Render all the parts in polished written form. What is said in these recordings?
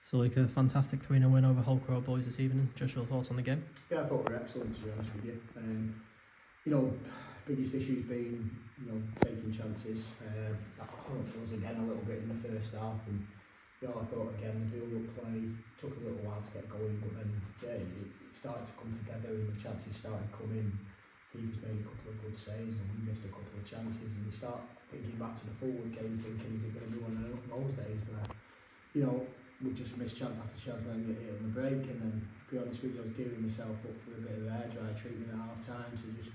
So like a fantastic 3-0 win over Holker boys this evening. Just your thoughts on the game? Yeah, I thought we were excellent, to be honest with you. Biggest issues being, taking chances. That was again a little bit in the first half, and I thought again the build-up play took a little while to get going, but then it started to come together and the chances started coming. Keepers made a couple of good saves and we missed a couple of chances, and you start thinking back to the forward game, thinking is it going to be one of those days where we just miss chance after chance and then get hit on the break. And then, to be honest with you, I was gearing myself up for a bit of air dry treatment at half time to just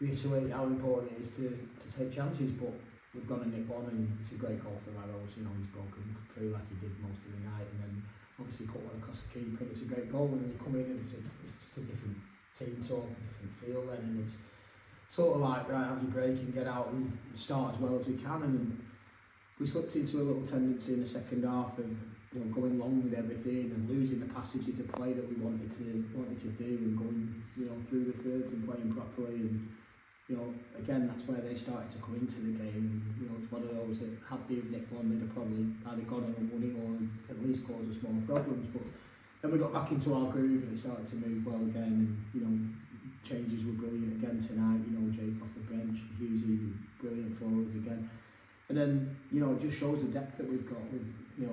reiterate how important it is to take chances. But we've gone and nicked one, and it's a great goal for Arrows. He's broken through like he did most of the night, and then obviously put one across the keeper. It's a great goal, and then you come in and it's just a different team talk, a different feel then, and it's sort of like, right, have your break and get out and start as well as we can. And we slipped into a little tendency in the second half of going long with everything and losing the passages of play that we wanted to do, and going through the thirds and playing properly. And again, that's where they started to come into the game. It's one of those that had they nicked one, they'd have probably either gone on and won it or at least caused us more problems. But then we got back into our groove and it started to move well again. And changes were brilliant again tonight. Jake off the bench, Hughesy brilliant for us again. And then, it just shows the depth that we've got with,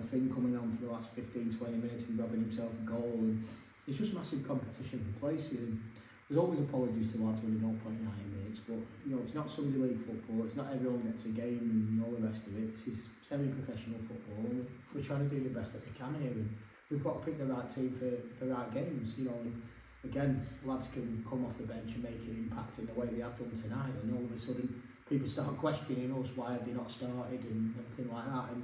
Finn coming on for the last 15-20 minutes and grabbing himself a goal. And it's just massive competition for places. And there's always apologies to lads when they don't play 90 minutes, but, it's not Sunday League football. It's not everyone gets a game and all the rest of it. This is semi-professional football, and we're trying to do the best that we can here. And we've got to pick the right team for right games, And again, lads can come off the bench and make an impact in the way they have done tonight, and all of a sudden people start questioning us, why have they not started and everything like that. And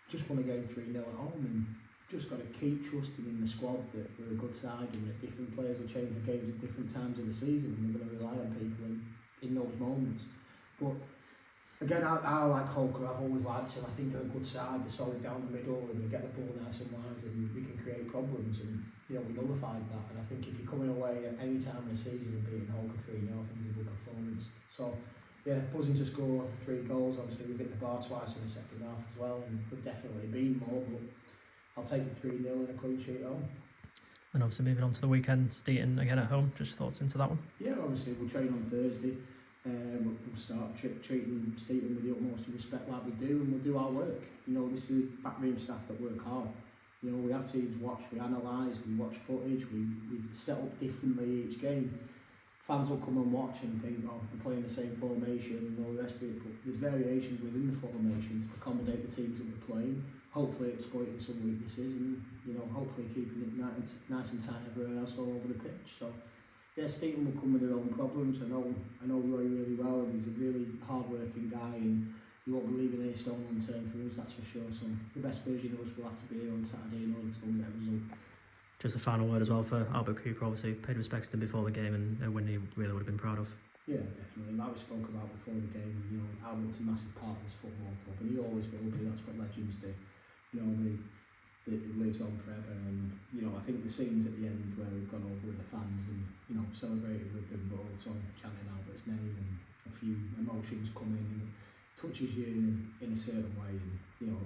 just want to go 3-0 at home, and just got to keep trusting in the squad that we're a good side and that different players will change the games at different times of the season, and we're going to rely on people in those moments. But again, I like Holker. I've always liked him. I think they're a good side. They're solid down the middle, and they get the ball nice and wide, and they can create problems. And we nullified that. And I think if you're coming away at any time of the season and beating Holker 3-0, I think it's a good performance. So yeah, buzzing to score 3 goals. Obviously, we hit the bar twice in the second half as well, and could definitely be more. But I'll take the 3-0 and a clean sheet at home. And obviously moving on to the weekend, Steaton again at home. Just thoughts into that one? Yeah, obviously we'll train on Thursday. We'll start treating Steaton with the utmost respect like we do, and we'll do our work. This is backroom staff that work hard. We have teams watch, we analyse, we watch footage, we set up differently each game. Fans will come and watch and think, we're playing the same formation and all the rest of it, but there's variations within the formation to accommodate the teams that we're playing. Hopefully exploiting some weaknesses, and hopefully keeping it nice and tight everywhere else all over the pitch. So yeah, Steaton will come with their own problems. I know Roy really well, and he's a really hard-working guy, and he won't be leaving any stone unturned for us, that's for sure. So the best version of us will have to be here on Saturday in order to go and get a result. Just a final word as well for Albert Cooper. Obviously paid respects to him before the game, and a win he really would have been proud of. Yeah, definitely. Like we spoke about before the game, Albert's a massive part of this football club, and he always will be. That's what legends do. It lives on forever. And I think the scenes at the end where we've gone over with the fans and celebrated with them, but also chanting Albert's name, and a few emotions come in and it touches you in a certain way. And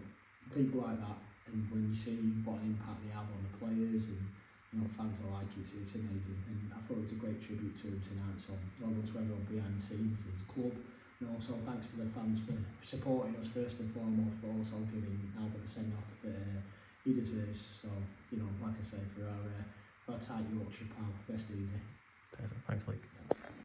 people like that, and when you see what an impact they have on the players and fans alike, it's amazing. And I thought it was a great tribute to him tonight. So well done to everyone behind the scenes as a club. And also thanks to the fans for supporting us first and foremost, but also giving Albert a send-off that he deserves. So like I say, for our tight Yorkshire pal, rest easy. Perfect. Thanks, Luke.